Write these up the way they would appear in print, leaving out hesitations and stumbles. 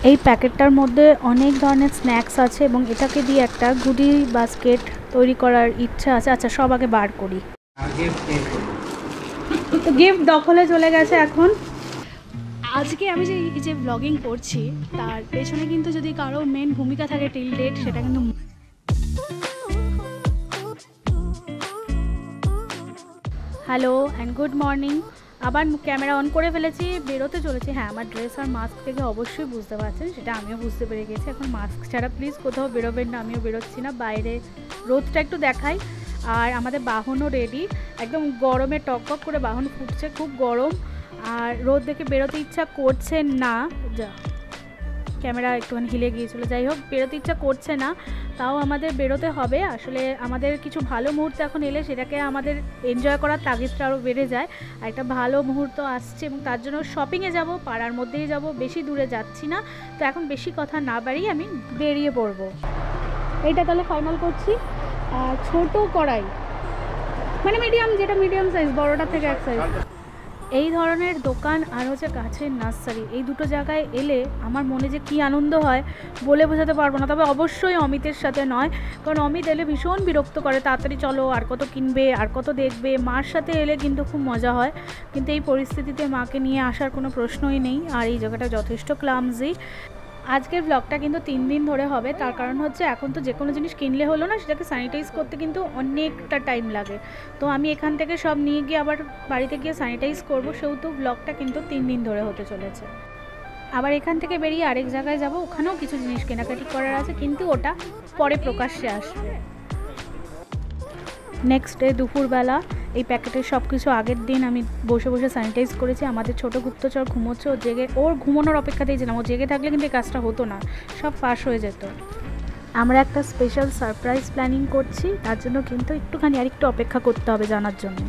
এই প্যাকেটটার মধ্যে অনেক ধরনের স্ন্যাক্স আছে এবং এটাকে দিয়ে একটা গুডি বাস্কেট তৈরি করার ইচ্ছা আছে। আচ্ছা, সব আগে বার করি। তো গিফট দখলে চলে গেছে এখন। আজকে আমি যে ব্লগিং করছি তার পেছনে কিন্তু যদি কারো মেন ভূমিকা থাকে টিল ডেট, সেটা কিন্তু হ্যালো অ্যান্ড গুড মর্নিং। আবার ক্যামেরা অন করে ফেলেছি, বেরোতে চলেছি। হ্যাঁ, আমার ড্রেস আর মাস্ক থেকে অবশ্যই বুঝতে পারছেন, সেটা আমিও বুঝতে পেরে গেছি। এখন মাস্ক ছাড়া প্লিজ কোথাও বেরোবেন না, আমিও বেরোচ্ছি না। বাইরে রোদটা একটু দেখাই। আর আমাদের বাহনও রেডি, একদম গরমে টকটক করে বাহন ফুটছে, খুব গরম। আর রোদ দেখে বেরোতে ইচ্ছা করছে না। যা, ক্যামেরা একটুখানি হিলে গিয়েছিলো। যাই হোক, বেরোতে ইচ্ছা করছে না, তাও আমাদের বেরোতে হবে। আসলে আমাদের কিছু ভালো মুহূর্ত এখন এলে সেটাকে আমাদের এনজয় করার তাগিদটা আরও বেড়ে যায়। আর একটা ভালো মুহূর্ত আসছে এবং তার জন্য শপিংয়ে যাব, পাড়ার মধ্যেই যাব, বেশি দূরে যাচ্ছি না। তো এখন বেশি কথা না বাড়িয়ে আমি বেরিয়ে পড়ব। এইটা তাহলে ফাইনাল করছি। ছোট কড়াই মানে মিডিয়াম, যেটা মিডিয়াম সাইজ, বড়টা থেকে এক সাইজ। এই ধরনের দোকান আর হচ্ছে গাছের নার্সারি, এই দুটো জায়গায় এলে আমার মনে যে কী আনন্দ হয় বলে বোঝাতে পারবো না। তবে অবশ্যই অমিতের সাথে নয়, কারণ অমিত এলে ভীষণ বিরক্ত করে, তাড়াতাড়ি চলো, আর কত কিনবে, আর কত দেখবে। মার সাথে এলে কিন্তু খুব মজা হয়, কিন্তু এই পরিস্থিতিতে মাকে নিয়ে আসার কোনো প্রশ্নই নেই। আর এই জায়গাটা যথেষ্ট ক্লামজি। আজকের ব্লগটা কিন্তু 3 দিন ধরে হবে, তার কারণ হচ্ছে এখন তো যে কোনো জিনিস কিনলে হলো না, সেটাকে স্যানিটাইজ করতে কিন্তু অনেকটা টাইম লাগে। তো আমি এখান থেকে সব নিয়ে গিয়ে আবার বাড়িতে গিয়ে স্যানিটাইজ করবো, সেহেতু ব্লগটা কিন্তু 3 দিন ধরে হতে চলেছে। আবার এখান থেকে বেরিয়ে আরেক জায়গায় যাব, ওখানেও কিছু জিনিস কেনাকাটি করার আছে, কিন্তু ওটা পরে প্রকাশ্যে আসবে। নেক্সট ডে দুপুরবেলা এই প্যাকেটের সব কিছু আগের দিন আমি বসে বসে স্যানিটাইজ করেছি। আমাদের ছোটো গুপ্তচর ঘুমোচ্ছে, ও জেগে, ওর ঘুমানোর অপেক্ষাতেই ছিলাম। ও জেগে থাকলে কিন্তু এই কাজটা হতো না, সব ফাঁস হয়ে যেত। আমরা একটা স্পেশাল সারপ্রাইজ প্ল্যানিং করছি, তার জন্য কিন্তু একটুখানি আরেকটু অপেক্ষা করতে হবে জানার জন্য।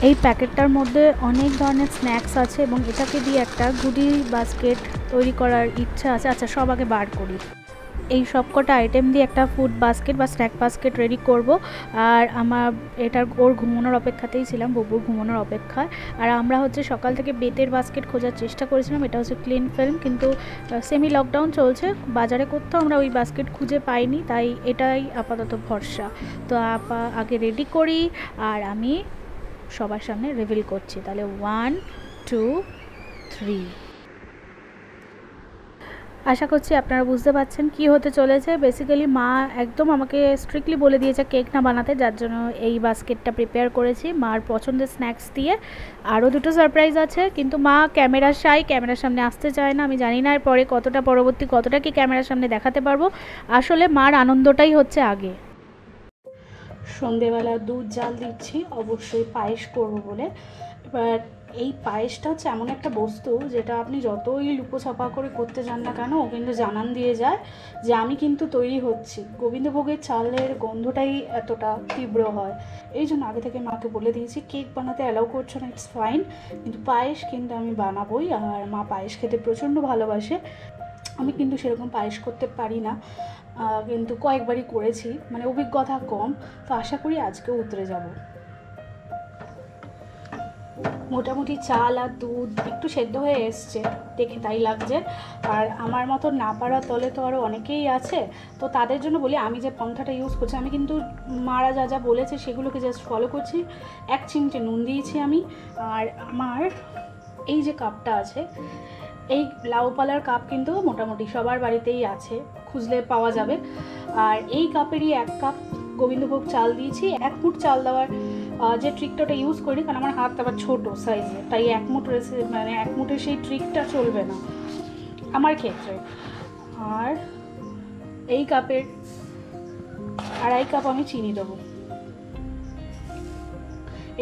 এই প্যাকেটটার মধ্যে অনেক ধরনের স্ন্যাক্স আছে এবং এটাকে দিয়ে একটা গুডি বাস্কেট তৈরি করার ইচ্ছা আছে। আচ্ছা, সব আগে বার করি। এই সব কটা আইটেম দিয়ে একটা ফুড বাস্কেট বা স্ন্যাক বাস্কেট রেডি করব। আর আমার ওর ঘুমানোর অপেক্ষাতেই ছিলাম, বুবুর ঘুমানোর অপেক্ষায়। আর আমরা হচ্ছে সকাল থেকে বেতের বাস্কেট খোঁজার চেষ্টা করেছিলাম, এটা হচ্ছে ক্লিন ফিল্ম, কিন্তু সেমি লকডাউন চলছে, বাজারে কোথাও আমরা ওই বাস্কেট খুঁজে পাইনি, তাই এটাই আপাতত ভরসা। তো আগে রেডি করি আর আমি সবার সামনে রিভিল করছি। তাহলে 1 2 3। আশা করছি আপনারা বুঝতে পারছেন কি হতে চলেছে। বেসিক্যালি মা একদম আমাকে স্ট্রিক্টলি বলে দিয়েছে কেক না বানাতে, যার জন্য এই বাস্কেটটা প্রিপেয়ার করেছি মার পছন্দের স্ন্যাক্স দিয়ে। আরও দুটো সারপ্রাইজ আছে, কিন্তু মা ক্যামেরার ক্যামেরার সামনে আসতে চায় না। আমি জানি না এর পরে কতটা কি ক্যামেরার সামনে দেখাতে পারবো। আসলে মার আনন্দটাই হচ্ছে আগে। সন্ধেবেলা দুধ জাল দিচ্ছি, অবশ্যই পায়েস করবো বলে। এবার এই পায়েসটা হচ্ছে এমন একটা বস্তু যেটা আপনি যতই লুকোছাপা করে করতে যান না কেন, ও কিন্তু জানান দিয়ে যায় যে আমি কিন্তু তৈরি হচ্ছি। গোবিন্দভোগের চালের গন্ধটাই এতটা তীব্র হয়, এই জন্য আগে থেকে মাকে বলে দিয়েছি কেক বানাতে অ্যালাউ করছো না, ইটস ফাইন, কিন্তু পায়েস কিন্তু আমি বানাবোই। আর মা পায়েস খেতে প্রচণ্ড ভালোবাসে। আমি কিন্তু সেরকম পায়েস করতে পারি না, কিন্তু কয়েকবারই করেছি, মানে অভিজ্ঞতা কম। তো আশা করি আজকেও উতরে যাব। মোটামুটি চাল আর দুধ একটু সেদ্ধ হয়ে এসছে, দেখে তাই লাগছে। আর আমার মতো না পারার তলে তো আরও অনেকেই আছে, তো তাদের জন্য বলি আমি যে পন্থাটা ইউজ করছি, আমি কিন্তু মারা যা যা বলেছে সেগুলোকে জাস্ট ফলো করছি। 1 চিমটে নুন দিয়েছি আমি। আর আমার এই যে কাপটা আছে, এই লাউপালার কাপ কিন্তু মোটামুটি সবার বাড়িতেই আছে, খুঁজলে পাওয়া যাবে। আর এই কাপেরই 1 কাপ গোবিন্দভোগ চাল দিয়েছি। 1 মুঠ চাল দেওয়ার যে ট্রিকটা ওটা ইউজ করি, কারণ আমার হাত আবার ছোটো সাইজে, তাই 1 মুঠ মানে 1 মুঠের সেই ট্রিকটা চলবে না আমার ক্ষেত্রে। আর এই কাপের 2.5 কাপ আমি চিনি দেবো।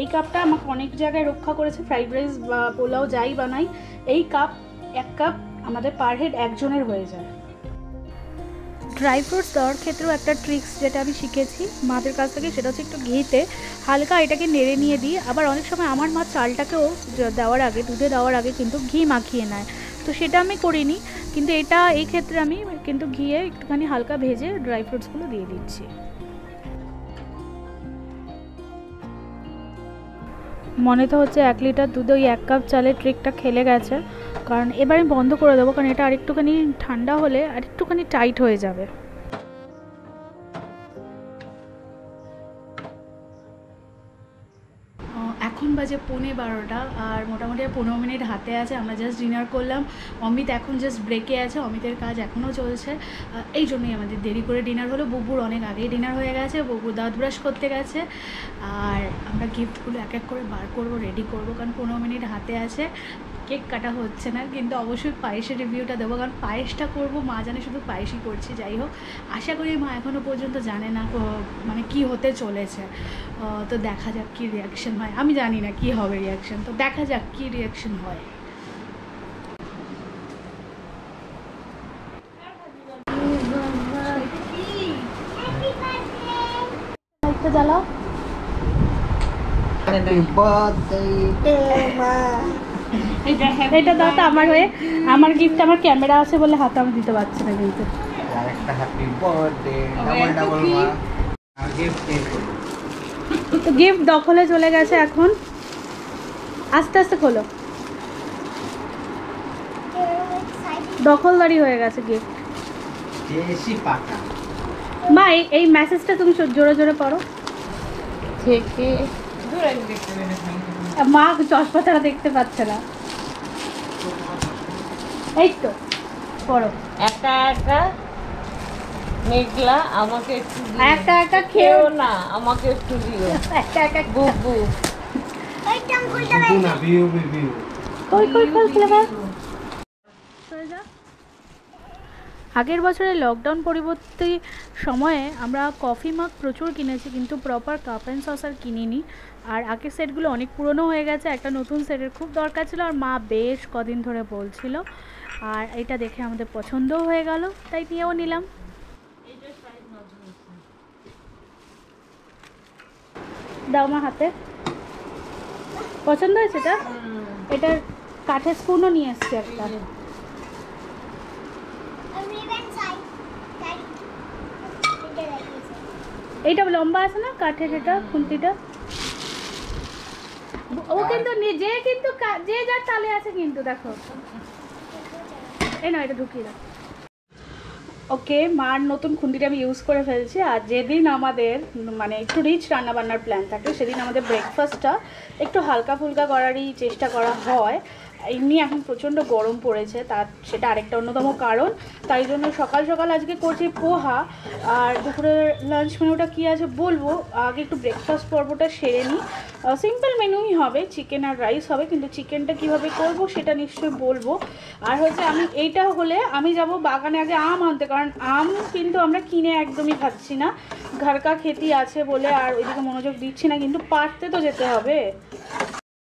এই কাপটা আমাকে অনেক জায়গায় রক্ষা করেছে, ফ্রাইড রাইস বা পোলাও যাই বানাই, এই কাপ 1 কাপ আমাদের পার হেড একজনের হয়ে যায়। ড্রাই ফ্রুটস দেওয়ার ক্ষেত্রেও একটা ট্রিক্স যেটা আমি শিখেছি মাদের কাছ থেকে, সেটা হচ্ছে একটু ঘিতে হালকা এটাকে নেড়ে নিয়ে দিই। আবার অনেক সময় আমার মা চালটাকেও দেওয়ার আগে, দুধে দেওয়ার আগে কিন্তু ঘি মাখিয়ে নেয়, তো সেটা আমি করিনি, কিন্তু এই ক্ষেত্রে আমি কিন্তু ঘিয়ে একটুখানি হালকা ভেজে ড্রাই ফ্রুটসগুলো দিয়ে দিচ্ছি। মনে তো হচ্ছে 1 লিটার দুধে ওই 1 কাপ চালের ট্রিকটা খেলে গেছে, কারণ এবার আমি বন্ধ করে দেবো, কারণ এটা আরেকটুখানি ঠান্ডা হলে আরেকটুখানি টাইট হয়ে যাবে। এখন বাজে 11:15 আর মোটামুটি 15 মিনিট হাতে আছে। আমরা জাস্ট ডিনার করলাম। অমিত এখন জাস্ট ব্রেকে আছে, অমিতের কাজ এখনও চলছে, এই জন্যই আমাদের দেরি করে ডিনার হলো। বুবুর অনেক আগেই ডিনার হয়ে গেছে, বুবু দাঁত ব্রাশ করতে গেছে। আর আমরা গিফটগুলো এক এক করে বার করবো, রেডি করবো, কারণ 15 মিনিট হাতে আছে। কেক কাটা হচ্ছে না, কিন্তু অবশ্যই পায়েসের রিভিউটা দেবো, কারণ পায়েসটা করবো মা জানে, শুধু পায়েসই করছি। যাই হোক, আশা করি মা এখনও পর্যন্ত জানে না মানে কি হতে চলেছে। তো দেখা যাক কী রিয়াকশন হয়। আমি জানি না কি হবে রিয়াকশন, তো দেখা যাক কী রিয়াকশন হয়। জ্বালাও। এটা দাও তো আমার হয়ে, আমার গিফট, আমার ক্যামেরা আছে বলে হাতে আমি দিতে পারছি না, কিন্তু তো গিফট দখলে চলে গেছে। এখন আস্তে আস্তে খোলো, দখলদারি হয়ে গেছে গিফট। মা এই মেসেজটা তুমি জোরে জোরে পড়ো। থেকে মা চশমা ছাড়া দেখতে পাচ্ছে না, এই তো পড়ো। একা একা মেঘলা আমাকে একটু একা একা খেও না, আমাকে একটু দিও। একা একা বুবু কই কই কই খুলে দাও। আগের বছরের লকডাউন পরবর্তী সময়ে আমরা কফি মাগ প্রচুর কিনেছি, কিন্তু প্রপার কাপ অ্যান্ড সসার কিনিনি। আর আগের সেটগুলো অনেক পুরনো হয়ে গেছে, একটা নতুন সেটের খুব দরকার ছিল, আর মা বেশ কদিন ধরে বলছিল। আর এটা দেখে আমাদের পছন্দও হয়ে গেল, তাই নিয়েও নিলাম। দাও মা হাতে। পছন্দ হয়েছে এটা? এটার কাঠের স্পুনও নিয়ে এসছে একটা। এইটা লম্বা আছে না কাঠের, এটা খুন্তিটা। ও কিন্তু যে যার তালে আছে, কিন্তু দেখো এই না, এটা ঢুকিয়ে দাও। ওকে, মার নতুন খুন্তিটা আমি ইউজ করে ফেলছি। আর যেদিন আমাদের মানে একটু রিচ রান্নাবান্নার প্ল্যান থাকে, সেদিন আমাদের ব্রেকফাস্টটা একটু হালকা ফুলকা করারই চেষ্টা করা হয়। এমনি এখন প্রচণ্ড গরম পড়েছে, তার সেটা আরেকটা অন্যতম কারণ। তাই জন্য সকাল সকাল আজকে করছি পোহা। আর দুপুরের লাঞ্চ মেনুটা কী আছে বলবো, আগে একটু ব্রেকফাস্ট পর্বটা সেরে নিই। সিম্পল মেনুই হবে, চিকেন আর রাইস হবে, কিন্তু চিকেনটা কীভাবে করব সেটা নিশ্চয়ই বলবো। আর হচ্ছে আমি এইটা হলে আমি যাব বাগানে আগে আম আনতে, কারণ আম কিন্তু আমরা কিনে একদমই খাচ্ছি না, ঘরকা খেতি আছে বলে আর ওইদিকে মনোযোগ দিচ্ছি না, কিন্তু পারতে তো যেতে হবে।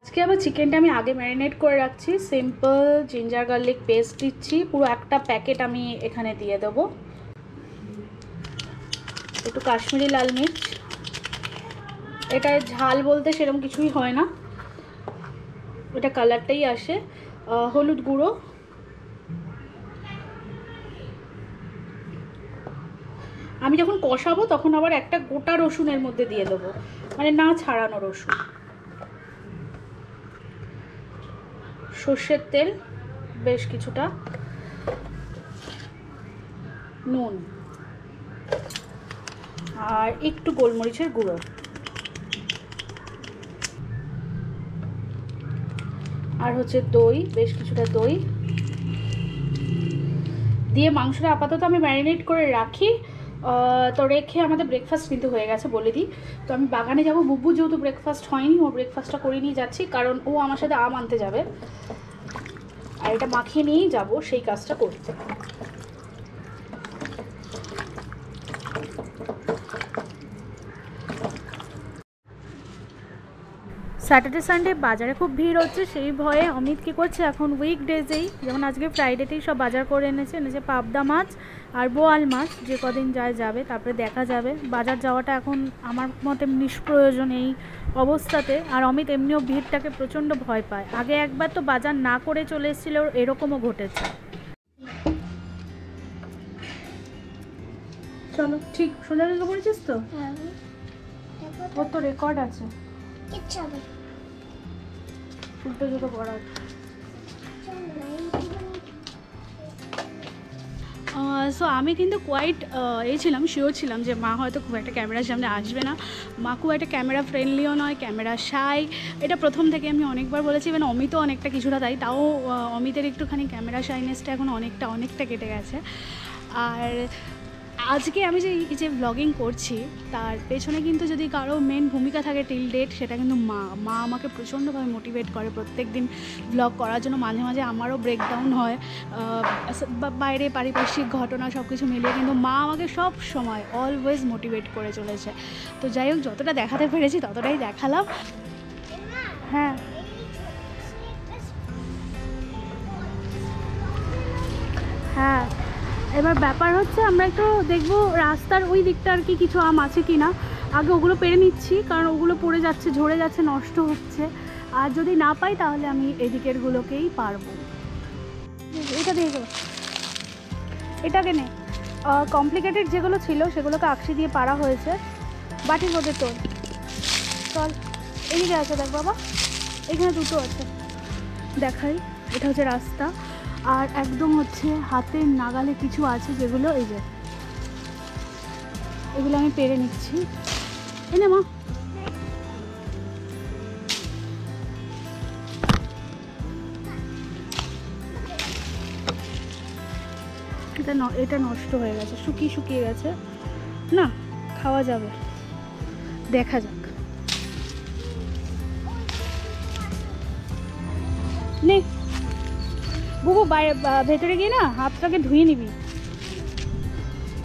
আজকে আবার চিকেনটা আমি আগে ম্যারিনেট করে রাখছি। সিম্পল জিঞ্জার গার্লিক পেস্ট দিচ্ছি, পুরো একটা প্যাকেট আমি এখানে দিয়ে দেবো। একটু কাশ্মীরি লাল মির্চ, এটা ঝাল বলতে সেরকম কিছুই হয় না, এটা কালারটাই আসে। হলুদ গুঁড়ো, আমি যখন কষাবো তখন আবার একটা গোটা রসুনের মধ্যে দিয়ে দেবো, মানে না ছাড়ানো রসুন। সর্ষের তেল বেশ কিছুটা, নুন, আর একটু গোলমরিচের গুঁড়ো, আর হচ্ছে দই, বেশ কিছুটা দই দিয়ে মাংসটা আপাতত আমি ম্যারিনেট করে রাখি। তো রেখে আমাদের ব্রেকফাস্ট কিন্তু হয়ে গেছে বলে দিই। তো আমি বাগানে যাব, বুবু যেহেতু ব্রেকফাস্ট হয়নি, ও ব্রেকফাস্টটা করে নিয়ে যাচ্ছি, কারণ ও আমার সাথে আম আনতে যাবে, আর এটা মাখিয়ে নিয়েই যাব সেই কাজটা করতে। স্যাটারডে সানডে বাজারে খুব ভিড় হচ্ছে, সেই ভয়ে অমিত কী করছে এখন উইকডেজেই, যেমন আজকে ফ্রাইডেতেই সব বাজার করে এনেছে পাবদা মাছ আর বোয়াল মাছ, যে কদিন যায় যাবে, তারপরে দেখা যাবে। বাজার যাওয়াটা এখন আমার মতে নিষ্প্রয়োজন এই অবস্থাতে। আর অমিত এমনিও ভিড়টাকে প্রচণ্ড ভয় পায়, আগে একবার তো বাজার না করে চলে এসেছিল, এরকমও ঘটেছে। চলো, ঠিক সোজা রেখে পড়েছিস তো? ওর তো রেকর্ড আছে। উল্টো জুতো পরা। সো আমি কিন্তু কোয়াইট ছিলাম, শিওর ছিলাম যে মা হয়তো খুব একটা ক্যামেরার সামনে আসবে না। মা খুব একটা ক্যামেরা ফ্রেন্ডলিও নয়, ক্যামেরা শাই, এটা প্রথম থেকে আমি অনেকবার বলেছি। ইভেন অমিতও অনেকটা কিছুটা তাই, তাও অমিতের একটুখানি ক্যামেরা শাইনেসটা এখন অনেকটা কেটে গেছে। আর আজকে আমি যে ব্লগিং করছি তার পেছনে কিন্তু যদি কারো মেন ভূমিকা থাকে টিল ডেট, সেটা কিন্তু মা আমাকে প্রচণ্ডভাবে মোটিভেট করে প্রত্যেক দিন ব্লগ করার জন্য। মাঝে মাঝে আমারও ব্রেকডাউন হয়, বাইরে পারিপার্শ্বিক ঘটনা সব কিছু মিলিয়ে, কিন্তু মা আমাকে সব সময় অলওয়েজ মোটিভেট করে চলেছে। তো যাই হোক, যতটা দেখাতে পেরেছি ততটাই দেখালাম। হ্যাঁ হ্যাঁ, এবার ব্যাপার হচ্ছে আমরা একটু দেখবো রাস্তার ওই দিকটা আর কি কিছু আম আছে কি না। আগে ওগুলো পেরে নিচ্ছি, কারণ ওগুলো পড়ে যাচ্ছে, ঝরে যাচ্ছে, নষ্ট হচ্ছে। আর যদি না পাই তাহলে আমি এদিকেরগুলোকেই পারবো। এটা দিয়ে গেল, এটাকে নে। কমপ্লিকেটেড যেগুলো ছিল সেগুলোকে আকশি দিয়ে পারা হয়েছে। বাটির মধ্যে তোর চল, এদিকে আছে দেখ বাবা, এখানে দুটো আছে দেখাই। এটা হচ্ছে রাস্তা, আর একদম হচ্ছে হাতের নাগালে কিছু আছে যেগুলো এই যে এগুলো আমি পেরে নিচ্ছি। এনে মা, এটা নষ্ট হয়ে গেছে, শুকিয়ে গেছে না, খাওয়া যাবে, দেখা যাক। নে বুবু, ভেতরে গিয়ে না হাতটাকে ধুয়ে নিবি।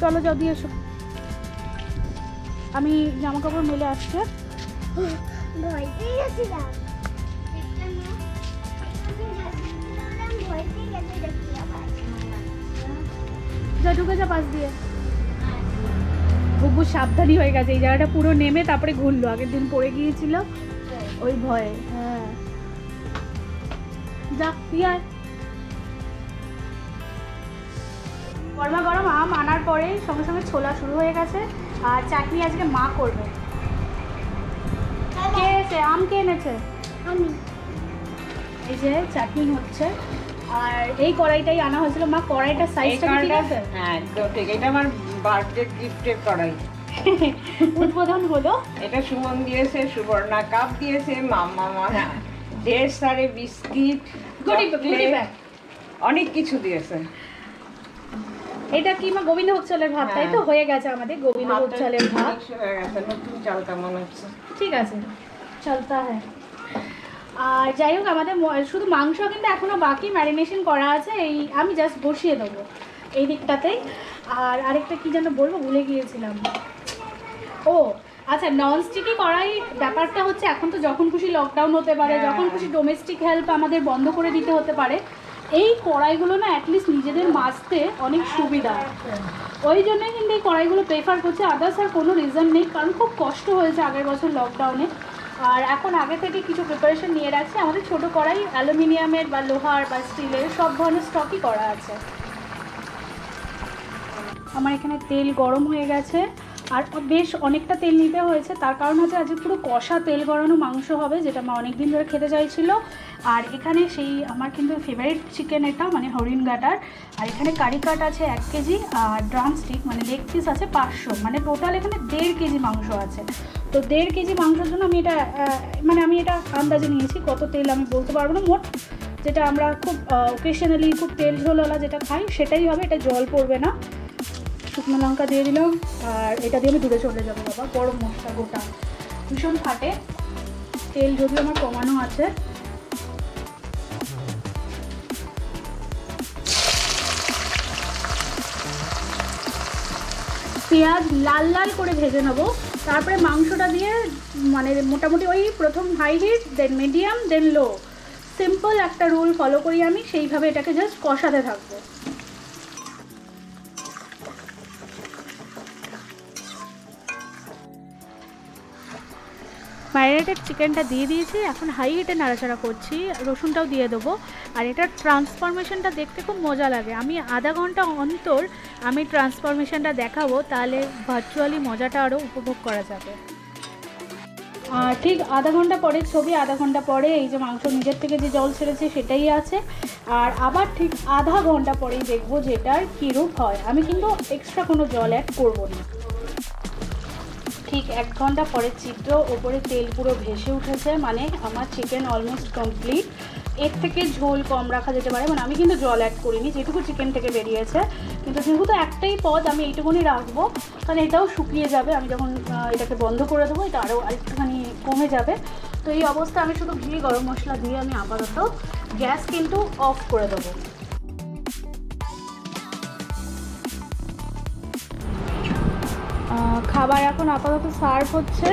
চলো যাও দিয়ে এসো, আমি জামা কাপড় মেলে আসছে। যা ঢুকে যা পাশ দিয়ে। বুবু সাবধানী হয়ে গেছে, এই জায়গাটা পুরো নেমে তারপরে ঘুরলো, আগের দিন পড়ে গিয়েছিল ওই ভয়ে। হ্যাঁ যা দিয়ে আয়। গরমা গরম আম আনার পরে সঙ্গে সঙ্গে ছোলা শুরু হয়ে গেছে। আর চাটনি আজকে মা করবে। কে এনেছে আম, কে এনেছে? আমি। এই যে চাটনি হচ্ছে, আর এই কড়াইটাই আনা হয়েছিল। মা কড়াইটার সাইজটা ঠিক আছে? হ্যাঁ একদম ঠিক, এটা আমার বার্থডে গিফটের কড়াই। উদ্বোধন হলো, এটা সুমন দিয়েছে, সুবর্ণা কাপ দিয়েছে, মামা ঢের সারে বিস্কিট, অনেক কিছু দিয়েছে। এটা কি মা গোবিন্দভোগ চালের ভাত? তাই তো হয়ে গেছে আমাদের গোবিন্দভোগ চালের ভাত। হয়ে গেছে, নতুন চালটা মনে হচ্ছে। ঠিক আছে, চলতা হ্যাঁ। আর যাই হোক, আমাদের শুধু মাংস কিন্তু এখনো বাকি, ম্যারিনেশন করা আছে, এই আমি জাস্ট বসিয়ে দেবো এই দিকটাতেই। আর আরেকটা কি যেন বলবো, ভুলে গিয়েছিলাম। ও আচ্ছা, ননস্টিকি কড়াই ব্যাপারটা হচ্ছে এখন তো যখন খুশি লকডাউন হতে পারে, যখন খুশি ডোমেস্টিক হেল্প আমাদের বন্ধ করে দিতে হতে পারে। এই কড়াইগুলো না অ্যাটলিস্ট নিজেদের মাজতে অনেক সুবিধা, ওই জন্যই কিন্তু এই কড়াইগুলো প্রেফার করছে। আদার্স আর কোনো রিজন নেই, কারণ খুব কষ্ট হয়েছে আগের বছর লকডাউনে। আর এখন আগে থেকে কিছু প্রিপারেশন নিয়ে রাখছি। আমাদের ছোটো কড়াই অ্যালুমিনিয়ামের বা লোহার বা স্টিলের সব ধরনের স্টকই করা আছে। আমার এখানে তেল গরম হয়ে গেছে, আর বেশ অনেকটা তেল নিতে হয়েছে। তার কারণ হচ্ছে আজকে পুরো কষা তেল গড়ানো মাংস হবে, যেটা মা অনেক দিন ধরে খেতে চাইছিল। আর এখানে সেই আমার কিন্তু ফেভারিট চিকেন, এটা মানে হরিণ গাটার। আর এখানে কারি কাট আছে 1 কেজি, আর ড্রাম স্টিক মানে লেগ পিস আছে 500, মানে টোটাল এখানে 1.5 কেজি মাংস আছে। তো 1.5 কেজি মাংসের জন্য আমি এটা আন্দাজে নিয়েছি। কত তেল আমি বলতে পারবো না, মোট যেটা আমরা খুব অকেশনালি খুব তেল ঝোলওয়ালা যেটা খাই সেটাই হবে, এটা জল পড়বে না। শুকনো লঙ্কা দিয়ে দিলাম, আর এটা দিয়ে আমি দূরে চলে যাবো বাবা। গরম মশলা গোটা ভীষণ ফাটে, তেল যদিও আমার কমানো আছে। পেঁয়াজ লাল লাল করে ভেজে নেবো, তারপরে মাংসটা দিয়ে মানে মোটামুটি ওই প্রথম হাই হিট, দেন মিডিয়াম, দেন লো, সিম্পল একটা রুল ফলো করি আমি, সেইভাবে এটাকে জাস্ট কষাতে থাকবো। ম্যারিনেটেড চিকেনটা দিয়ে দিয়েছি, এখন হাই হিটে নাড়াচাড়া করছি, রসুনটাও দিয়ে দেবো। আর এটার ট্রান্সফরমেশনটা দেখতে খুব মজা লাগে। আমি আধা ঘন্টা অন্তর আমি ট্রান্সফরমেশনটা দেখাবো, তাহলে ভার্চুয়ালি মজাটা আরও উপভোগ করা যাবে। আর ঠিক আধা ঘন্টা পরে ছবি, আধা ঘন্টা পরে এই যে মাংস নিজের থেকে যে জল ছেড়েছে সেটাই আছে। আর আবার ঠিক আধা ঘন্টা পরেই দেখবো যে এটার কী রূপ হয়। আমি কিন্তু এক্সট্রা কোনো জল অ্যাড করবো না। ঠিক 1 ঘন্টা পরে চিত্র, ওপরে তেল পুরো ভেসে উঠেছে, মানে আমার চিকেন অলমোস্ট কমপ্লিট। এর থেকে ঝোল কম রাখা যেতে পারে, মানে আমি কিন্তু জল অ্যাড করিনি যেটুকু চিকেন থেকে বেরিয়েছে, কিন্তু যেহেতু একটাই পদ আমি এইটুকুনি রাখবো, কারণ এটাও শুকিয়ে যাবে। আমি যখন এটাকে বন্ধ করে দেবো এটা আরও আরেকটুখানি কমে যাবে। তো এই অবস্থা আমি শুধু ঘি গরম মশলা দিয়ে আমি আপাতত গ্যাস কিন্তু অফ করে দেবো। খাবার এখন আপাতত সার্ভ হচ্ছে।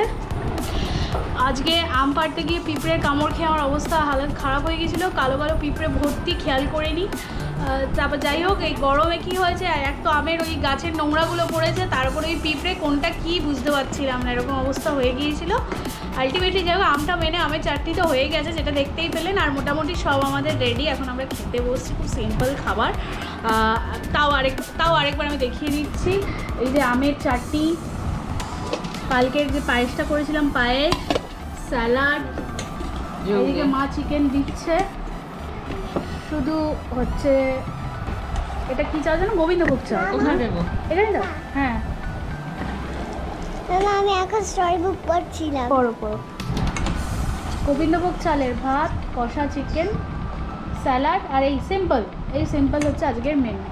আজকে আম পাড়তে গিয়ে পিঁপড়ের কামড় খেয়ে আমার অবস্থা হালত খারাপ হয়ে গেছিলো, কালো কালো পিঁপড়ে ভর্তি, খেয়াল করিনি। তারপর যাই হোক, এই গরমে কী হয়েছে, এক তো আমের ওই গাছের নোংরাগুলো পড়েছে, তারপরে ওই পিঁপড়ে কোনটা কী বুঝতে পারছিলাম না, এরকম অবস্থা হয়ে গিয়েছিল। আলটিমেটলি যাই হোক, আমটা মেনে আমের চাটনি তো হয়ে গেছে, যেটা দেখতেই পেলেন। আর মোটামুটি সব আমাদের রেডি, এখন আমরা খেতে বসছি। খুব সিম্পল খাবার। তাও আরেকবার আমি দেখিয়ে দিচ্ছি। এই যে আমের চাটনি, কালকের যে পায়েসটা করেছিলাম পায়েস, স্যালাড, এদিকে মা চিকেন দিচ্ছে। শুধু হচ্ছে এটা কি চাল জানো, গোবিন্দভোগ চাল। এটাই তো, হ্যাঁ। আমি এখন স্টোরি বুক পড়ছিলাম। পড়ো। গোবিন্দভোগ চালের ভাত, কষা চিকেন, স্যালাড, আর এই সিম্পল হচ্ছে আজকের মেনু।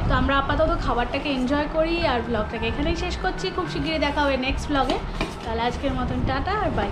তো আমরা আপাতত খাবারটাকে এনজয় করি আর ব্লগটাকে এখানেই শেষ করছি। খুব শিগগিরই দেখা হবে নেক্সট ব্লগে। তাহলে আজকের মতন টাটা আর বাই।